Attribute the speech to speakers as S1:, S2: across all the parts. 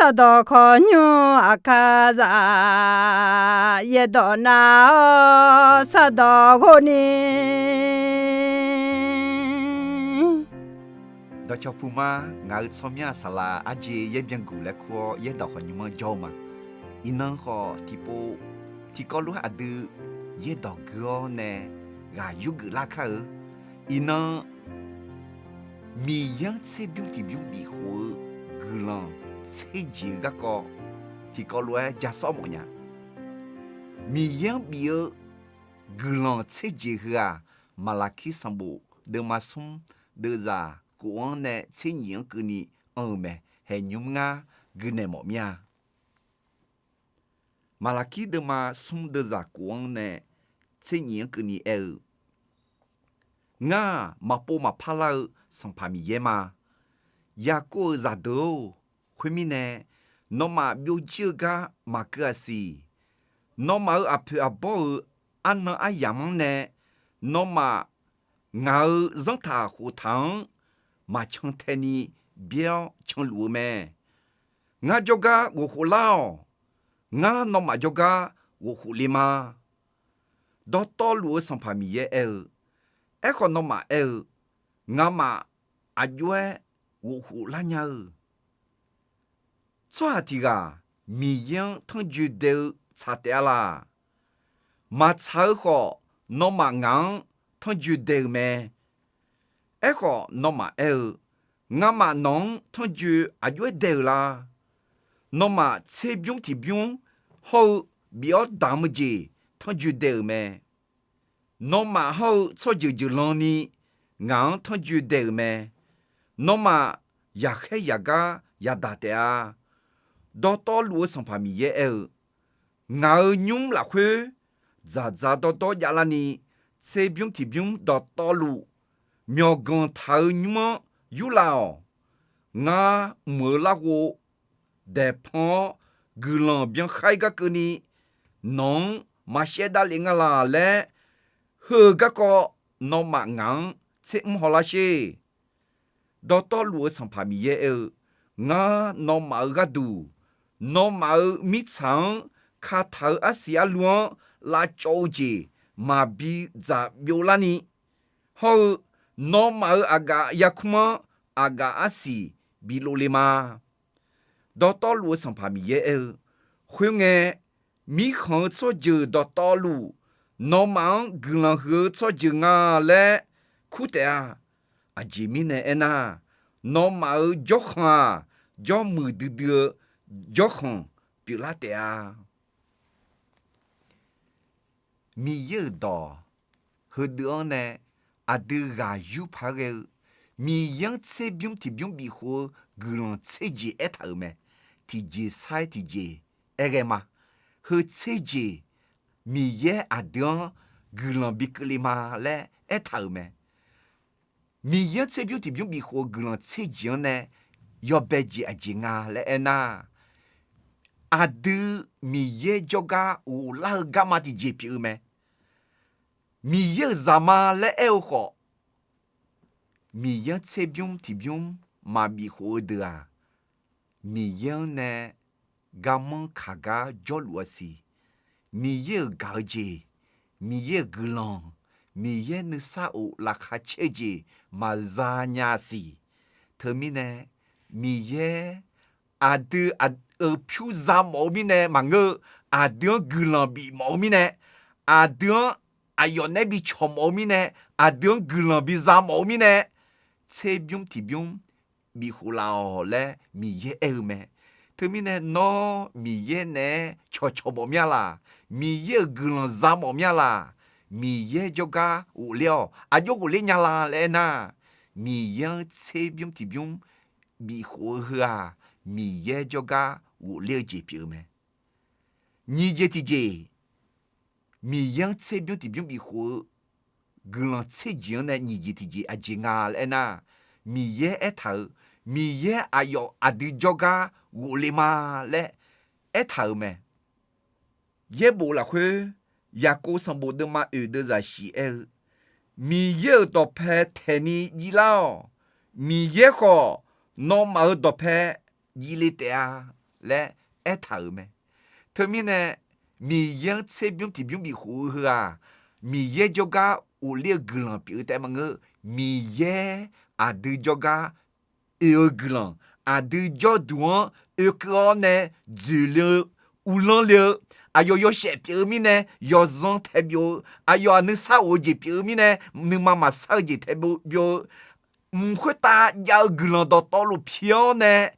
S1: 사도 건유 아카자 예도나 사도 고니
S2: đó cho Puma ngài xóm sala aje ye biang gu le ko ye da khon ma joma inan kho tipo ti ko lu adu ye da go ne ga yu gu la kha inan mi yang se biung ti biung bi ho gu lan se ji ga ko ti ko lu ja so mo nya mi yang bi gu lan se ji ha malaki sambu de masum de za của nè xin những cái này mẹ hệ nhung nga cái này mỏ mía mà là khi đêm mà sum đơ giả của nè xin những cái này nga mà po mà pha lao sang pha mi mà ya cô giả đâu khuya mi nè nó mà biểu chưa ga mà cái gì nó mà ở phía bờ ăn nó ai yam nè nó mà ngao giống thà hồ thang mà chẳng thế ni biểu chẳng lúa mẹ ngã joga wo khu lao ngã nó mà joga wo khu lima đó to lúa sang pha mi còn nó mà ngã mà ajue wo khu la nhau cho thì ga mi yang thằng ju đều cha té la mà cháo họ nó mà ngang thằng ju đều mẹ có nó mà ngã mà nong thằng ju ajue đều la nó mà chế biung thì biung hậu biểu đam gì thằng ju đều mẹ nó mà hậu cho ju lon ni ngang thằng ju đều mẹ nó mà ya khe ya ga ya da te a đó to lúa sang pha mi ye ngã nhung là khuê za đó ya la ni chế biung thì biung đó to lúa miao gan thao nhuma yu lao nga mơ la wo de pon gulan bien khai ga kuni non ma she da linga la le hơ ga ko no ma ngang che ho la she do to lu sang pha mi ye nga no ma ga du no ma mi chang kha thao asia luan la chou ji ma bi za bio la ni ho no ma aga yakuma aga asi bilolema do to lu sang pha mi ye khuyên nghe mi khang cho ju do to lu no ma glan hu cho ju nga le khu te a jimi ne ena no ma jo kha jo mu du du jo khang pi la te a mi ye do hu du ne adu ga yu pa ge mi yang tse biung ti biung bi ho glan tse ji et ha me ti ji sai ti ji ege ma hu tse ji mi ye adu glan bi klima le et ha me mi yang tse biung ti biung bi ho glan tse ji ne yo be ji a ji nga le ena adu mi ye joga u la ga ma ti ji pi me mi ye zama le ho mi ye tse biung ti biung ma bi ho de a mi ye ne ga mon kha ga jo lu si mi ye ga ji mi ye glan mi ye ne sa o la kha che ji ma za nya si termine mi ye adu phu za mo mi ne ma nge adu glan bi mo mi ne adu ayone bi chom mo mi ne adu glan bi za mo mi ne che biung ti biung bi hu lao le mi ye me termine no mi ye ne cho mo mi la mi ye glan za mo mi la mi ye joga u leo ajo u le nya la le na mi ye che biung ti biung bi hu ha mi ye joga u le ji pi me ni je ti je mi yang tse biung ti biung bi hu glan tse ji ne ni ji ti ji a ji nga le na mi ye etau mi ye ayo adu joga wu le ma le etau me ye bo la khwe ya ko sam bo de ma de za shi mi ye do pe teni yi lao mi ye ko no ma do pe yi le te a 来爱他们。特别呢，米养这边这边比好啊，米养就个屋里个人比他们个米养啊，对就个有个人啊，对就多有个呢，住了屋浪了。啊，要写表面呢，要上代表，啊，要能啥我就表面呢，能妈妈啥就代表，唔会打要个人到道路票呢，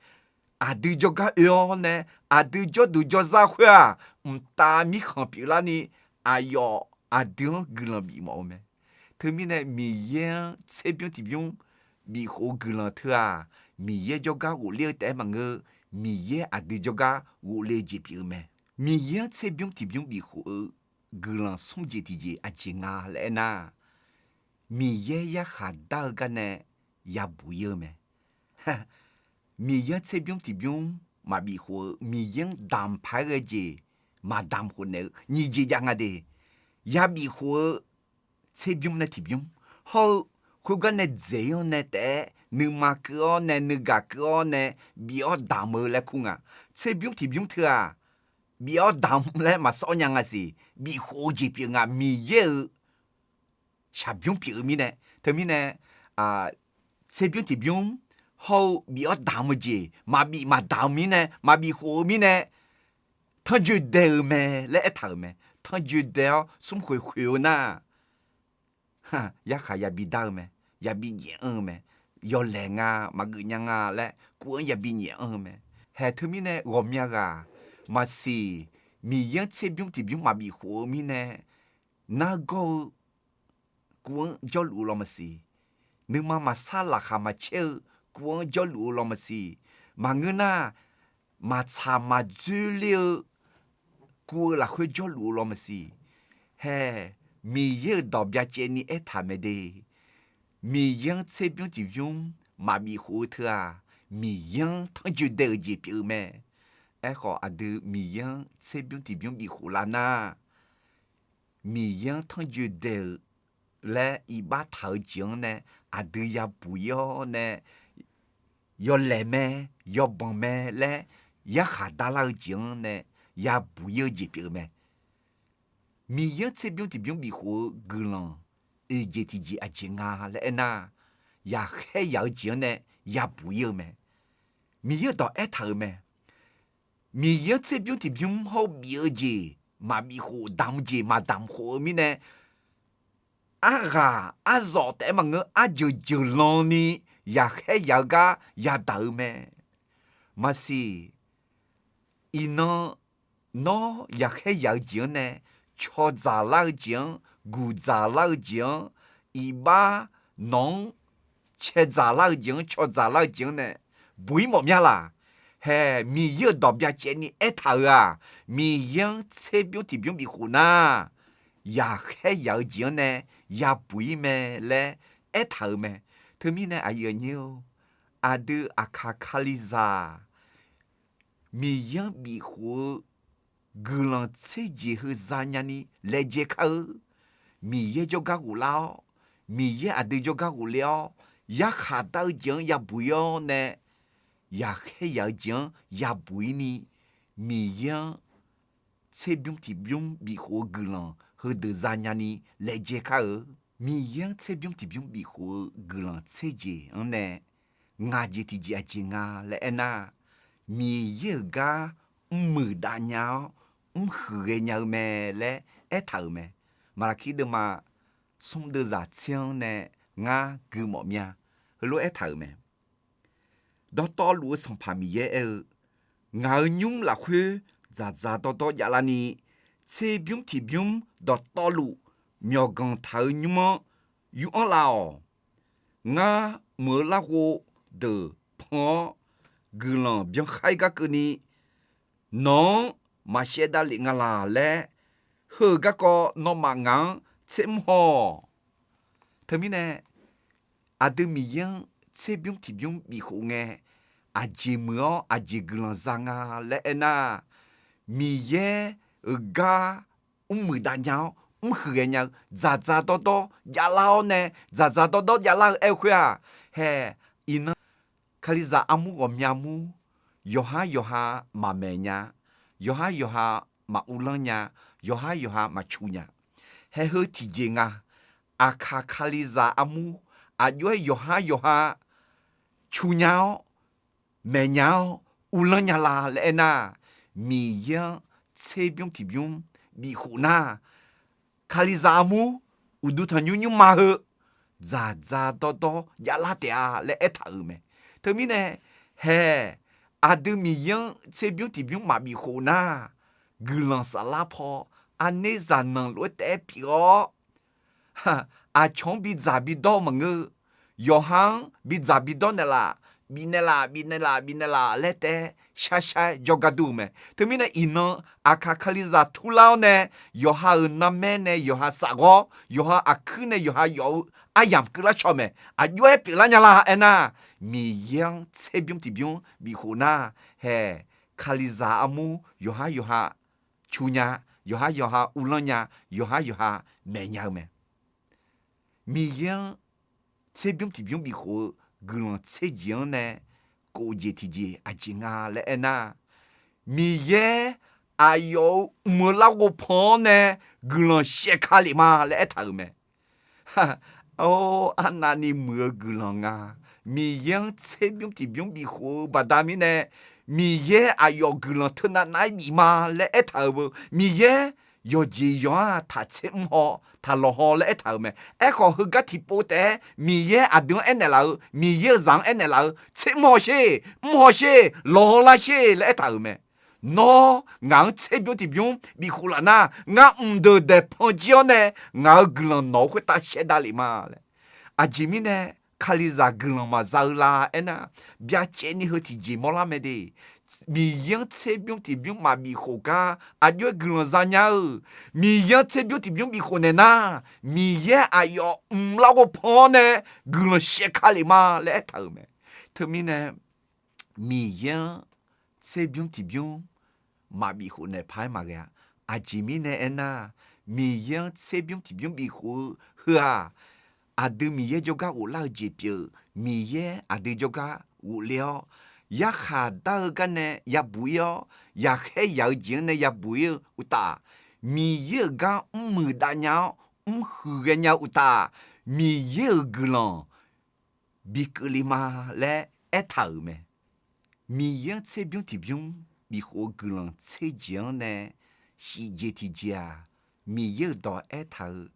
S2: 啊，对着个样呢，啊，对着啥会啊，唔打米看表啦呢，啊要啊对个人比毛咩，特别呢，米样这边这边比好个人特啊，米样就个我了解么个，米样啊对着个我了解表咩。米养这边这边比好，个人送节的节啊钱啊来呐，米养也还大个呢，也不要咩，哈，米养这边嘛比好，米养单排个节嘛单好呢，你这样啊的，也比好这边那这边好，好个呢这样呢的，你嘛个呢，你个呢，比较单么来看啊，这边特啊。比较淡嘞嘛少样啊是，比好这边啊米也下边表面呢，特别呢啊这边这边好比较淡么子，嘛比嘛淡面呢，嘛比好面呢，他就得咩来一头咩，他就得送回呐，哈也还也比淡咩，也比热咩，要冷啊嘛个样啊嘞，过也比热咩，还特别呢我们啊。嘛是米养这边这边嘛比后面呢，那个光叫路了嘛是，你妈妈啥啦哈嘛切，光叫路了嘛是，嘛个那嘛查嘛资料，过啦会叫路了嘛是，嘿，米养到别见你爱他们的，米养这边这边嘛比后头啊，米养他就得这表咩。哎好啊的米养这边这边比湖南呐，米养他就得来一把头奖呢，啊的也不要呢，要来咩，要帮咩来，也还打老奖呢，也不要这边咩，米养这边比湖个人，这这啊钱啊来呐，也还要奖呢，也不要咩，米养到一头咩。米养这边好苗子，嘛米好淡子嘛淡好面呢？啊个啊绕得嘛个啊就浪呢，也还要个也倒咩？嘛是，伊那也还要讲呢，炒杂老讲，古杂老讲，伊把农切杂老讲，炒杂老讲呢，不会么样啦。嘿，米养到别见你一头啊，米养这边这边比湖南，也还要讲呢，也不一咩嘞，一头咩，他们呢还有牛，阿的阿卡里扎，米养比湖，个人自己和咱家呢来接口，米养就搞无聊，米养阿的就搞无聊，也下到讲也不要呢。也还要讲也不呢，米养这边这边比好个人和的咱家呢来接口，米养这边这边比好个人自己呢，俺这自己经啊来那，米养个没大鸟，喝鸟咩嘞，头咩，马拉起的嘛，送的热枪呢，俺个么命，和罗头咩。到道路上旁边也俺用了会咋到亚拉尼，这边这边到道路苗刚头你们有安啦哦，俺没那个的旁个人边海个呢，侬嘛写到里俺啦嘞，喝个侬嘛俺这么好，他们呢，阿德米样这边这边比好哎。aji mo aji gelang zanga le na mi ye ga danyao hnya za to ya lao ne za to ya lao e khya he ina khali za amu go myamu 哟哈哟哈马美呀，哟哈哟哈马乌朗呀，哟哈哟哈马丘呀，还好体检啊，阿卡卡里扎阿姆，阿哟哈哟哈，丘鸟美鸟乌朗呀啦来那，米样切边体边米湖那，卡里扎阿姆，乌杜他妞妞马呵。咋咋多多呀拉的啊来一头me，头面呢嘿，阿德米样这边这边马比好呐，格朗萨拉坡，阿内咋能落代表？哈，阿穷比咋比多么个，约翰比咋比多呢啦，比呢啦，来得下就个度me，头面呢伊呢阿卡卡里咋土老呢，约翰那么呢，约翰啥个，约翰阿克呢，约翰有。阿yam ke la chome a yue pe la nya la ena mi yang tse byum ti byum bi huna he khaliza amu yoha chunya yoha ulonya yoha menya me mi yang tse byum ti byum bi ho glon tse jian ne ko je ti je a jinga le ena mi ye ayo mo la go pon ne glon she khali ma le ta me ha哦，阿那尼莫个人啊，米样这边这边比好，把他们呢，米耶啊要个人特那那米嘛来一头不，米耶要这样啊，他切唔好，他落好来一头咩？一个佢个提波的，米耶啊等一年老，米耶让一年老，切唔好些，唔好些，落那些来一头咩？no， 我这边这边比好了呐，我唔得的碰见呢，我个人脑会打血打里嘛嘞。阿吉米呢，卡里扎个人嘛早啦，哎呐，别见你和提吉莫拉没的，米样这边这边嘛比好噶，阿约个人咋样？米样这边这边比好呢呐，米样阿哟唔拉个碰呢，个人血卡里嘛来头没，头面呢，米样这边这边。马比湖呢拍嘛个，阿吉米呢恩呐，米样这边这边比湖呵啊，阿德米耶就个无老节表，米耶阿德就个无聊，呀哈到个呢也不要，呀黑要紧呢也不要有打，米耶个唔大鸟，唔喝个鸟有打，米耶个啷，比个里嘛来一头咩，米样这边这边。比好个人最讲呢，世界的家，米有到一头，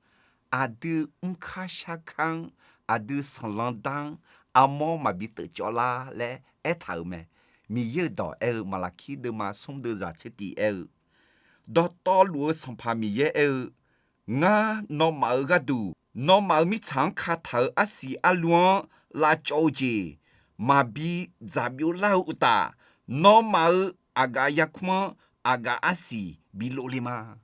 S2: 阿德卡下康，阿德上浪当，阿毛嘛比得着啦嘞一头咩，米有到马拉基的嘛送的热切的到道路上怕米有我诺毛个度，诺毛米长卡头阿西阿乱拉着急，嘛比咋比老大，诺毛。aga yakma aga asi bilo lima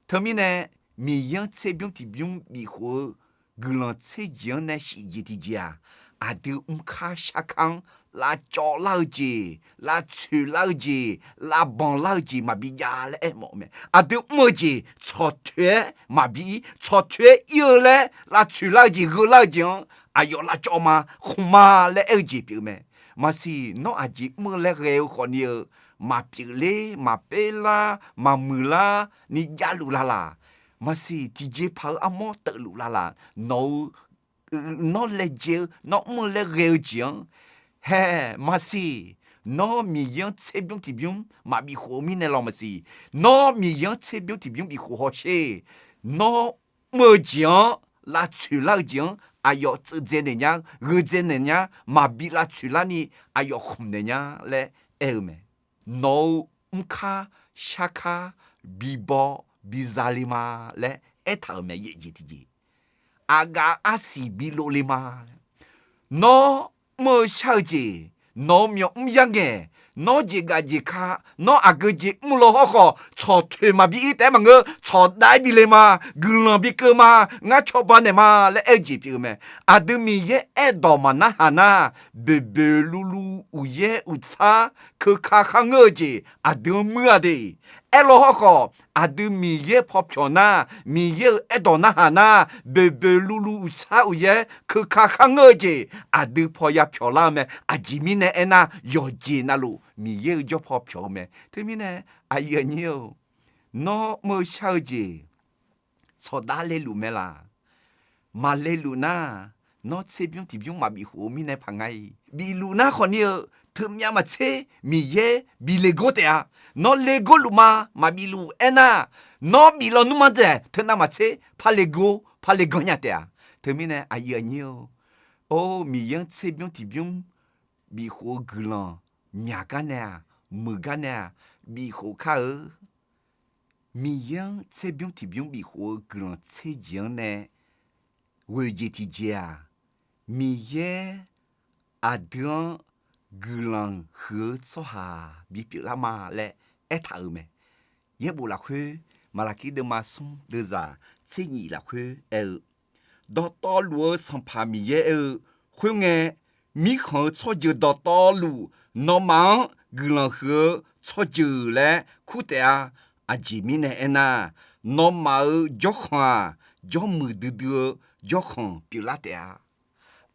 S2: thami ne mi yang tse byung ti byung bi ho gulan tse jian ne shi ji ti jia adu kha shakang la cho lao ji la chu lao ji la bon lao ji ma bi ya le mo me adu mo ji cho tue ma bi cho tue yo le la chu lao ji gu lao ji ayo la cho ma khuma le e ji bi me ma si no aji mo le re khon yo ma pile, ma pela, ma mula, ni jalu lala. Masih tije pal amo terlu lala. No leje, no mo le rejian. He, masih. No mi yang tsebyung tibyung, ma bi ho mi ne lo masih. No mi yang tsebyung tibyung bi ho she. No mo jian, la chu la jian. Ayo tse ne nya, re ne nya, ma bi la chu la ni, ayo khum ne nya le elme. No mka shaka bibo bizalima le etalme yejitiji aga asi bilo lima no mo shaji no myo myange no jiga jika no agaji mulo ho cho thwe ma bi te mang cho dai bi le ma gulon bi ke ma nga cho ba ne ma le eji pi me admi ye edo ma na hana bebe lulu uye utsa ke kha kha ngeji admu ade elo ho adu mi ye popchona mi ye edona hana bebe lulu ucha uye kakakangeje adu poya pyola me ajimine ena yoji nalu mi ye jo popcho me temine ayenyo no mo shaoji sodale lumela maleluna no tsebyung tibyung ma bi ho mi ne pangai bi luna khonio thumya ma che mi ye bi lego te a no lego luma ma bi lu ena no bi lo numa de thna ma che pa lego nya te a thmine ayenyo o mi yang tsebyung tibyung bi ho glan mya ka ne a mu ga ne a bi ho ka e mi yang tsebyung tibyung bi ho glan tse jing ne weje ti jia mi ye adon gulang he so ha bi pi la ma le eta me ye bu la khu malaki de mason de za tsi ni la khu do to lu san pa mi ye khu nge mi kho cho je do to lu no ma gulang he cho je le khu te a ji mi ne ena no ma jo khwa jo mu de jo khon pi la te a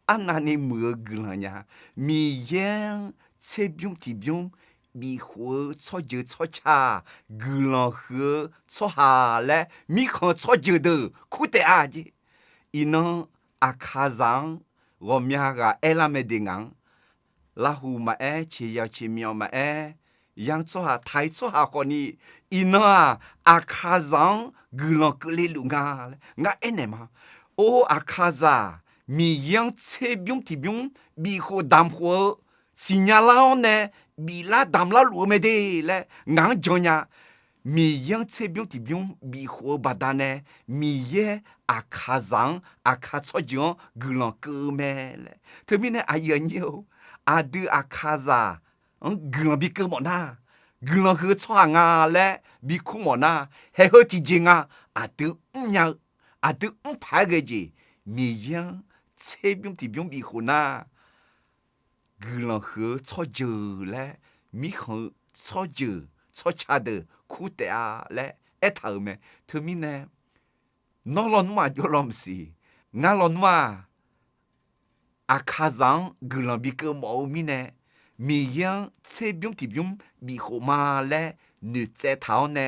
S2: anani mu glanya mi yen se byung ti byung bi ho cho je cho cha glan he cho ha le mi khon cho je de ku te a ji ino akazang wo mya ga ela me dingang la hu ma chi ya chi myo ma yang cho ha tai cho ha ko ni ino akazang glan ke le lu nga enema o akaza mi yang tse byung ti byung bi ho dam ho signala ne bi la dam la lu me de le ngang jonya mi yang tse byung ti byung bi ho badane mi ye akazang akatso jong gulan ke me le termine ayenyo adu akaza gulan bi ke mo na gulan he chwa nga le bi ku mo na he ho ti jinga adu nya adu pa ge ji mi yang tse byung ti byung bi ho na gulan he cho je le mi ho cho je cho cha de ku te a le eta me termine no lo nwa yo lom si nga lo nwa akazang gulan bi ke mo mi ne mi yang tse byung ti byung bi ho ma le nu tse tao ne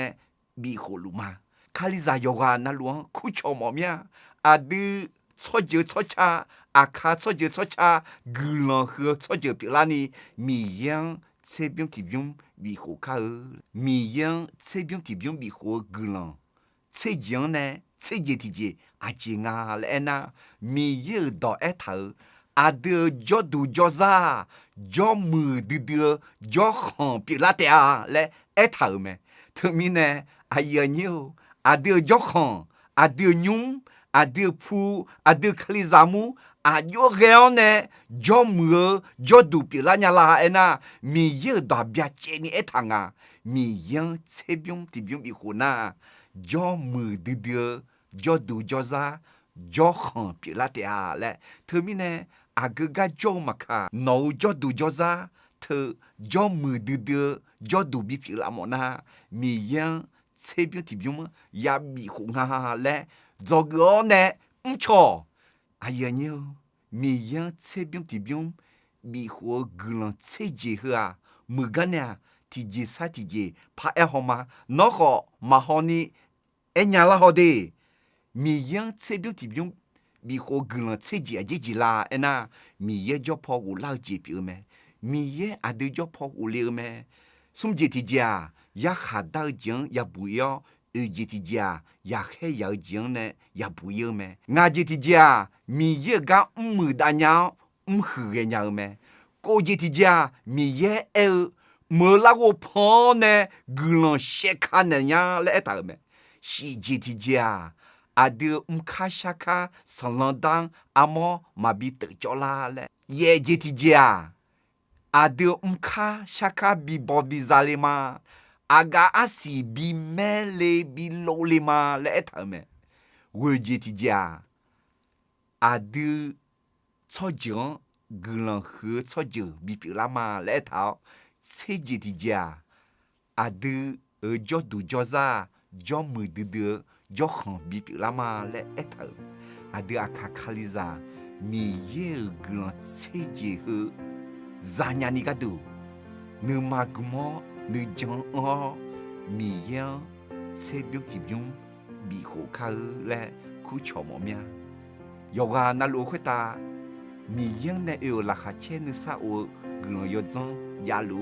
S2: bi ho lu ma kaliza yoga na luang ku cho mo mya adu cho je cho cha aka cho je cho cha gulan he cho je pi la ni mi yang tse byung ti byung bi ho ka mi yang tse byung ti byung bi ho gulan tse jing ne tse je ti je a ji nga le na mi ye do eta adu jo du jo za jo mu de de jo khon pi la te a le eta me termine ayenyo adu jo khon adu nyum adu pu adu klizamu ayo reone jo mu jo du pi la nya la ena mi ye do bia che ni etanga mi yang tse byung ti byung bi ho na jo mu de de jo du jo za jo khon pi la te a le termine agaga jo maka no jo du jo za the jo mu de de jo du bi pi la mo na mi yang tse byung ti byung ya bi ho nga le zo go ne mcho ayenyo mi yang tse byung ti byung bi ho glan tse je ha mu ga ne ti je sa ti je pa e ho ma no ho ma ho ni enya la ho de mi yang tse byung ti byung bi ho glan tse je a je ji la ena mi ye jo po wu la je pi me mi ye a de jo po wu le me sum je ti ja ya ha da jing ya bu yo je ti ja ya he ya jing ne ya bu yo me nga je ti ja mi ye ga mu da nya hu ge nya me ko je ti ja mi ye mo la go po ne glan she ka ne nya le ta me shi je ti ja ade mkashaka salandang amo mabite jola le ye je ti ja ade mkashaka bi bobi zalema aga asi bi mele bi lolema le etame we je ti ja ade chojon gulan he chojo bi pi lama le ta se je ti ja ade ở cho đủ cho ra cho mười đưa cho không bị la mà lẽ ép thở à đưa akakaliza mi ye glan chế gì hư za nhà ni cả đủ nữ mà gumo nữ chọn o mi ye chế biếng thì biếng bị khổ khá lẽ cú chó mỏ mía yoga na lúa khuyết ta mi ye này yêu là khá chế nữ sa o glan yo zong ya lú